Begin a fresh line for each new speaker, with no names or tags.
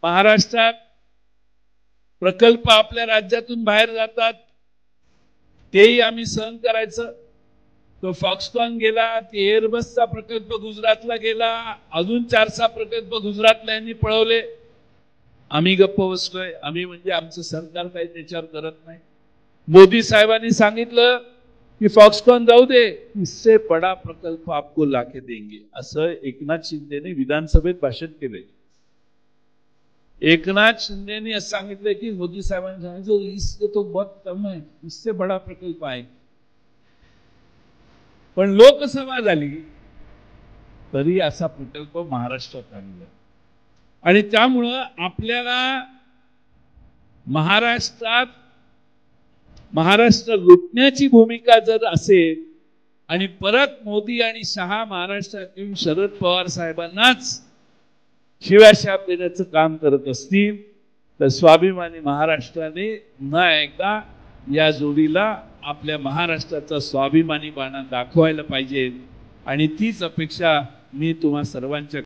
महाराष्ट्रात प्रकल्प आपल्या राज्यातून बाहेर जातात, तेही आम्ही सहन करायचं। तो फॉक्सकॉन गेला, ते एअरबसचा प्रकल्प गुजरातला गेला, अजून 4-6 प्रकल्प गुजरातला यांनी पळवले। आम्ही गप्प बसलोय, आम्ही म्हणजे आमचं सरकार काही त्याच्यावर करत नाही। मोदी साहेबांनी सांगितलं की फॉक्सकॉन जाऊ दे, इससे बड़ा प्रकल्प आपको लाके देंगे, असं एकनाथ शिंदेने विधानसभेत भाषण केले। एकनाथ शिंदेने असं सांगितलं की मोदी साहेबांनी सांगितलं इससे तो बहुत कम है, इससे बड़ा प्रकल्प आहे। पण लोकसभा झाली तरी असा प्रकल्प महाराष्ट्रात आलेला आणि त्यामुळं आपल्याला महाराष्ट्र लुटण्याची भूमिका जर असेल आणि परत मोदी आणि शहा महाराष्ट्रात येऊन शरद पवार साहेबांनाच शिव्याशाप देण्याचं काम करत असतील तर स्वाभिमानी महाराष्ट्राने पुन्हा एकदा या जोडीला आपल्या महाराष्ट्राचा स्वाभिमानीपणा दाखवायला पाहिजे आणि तीच अपेक्षा मी तुम्हा सर्वांच्या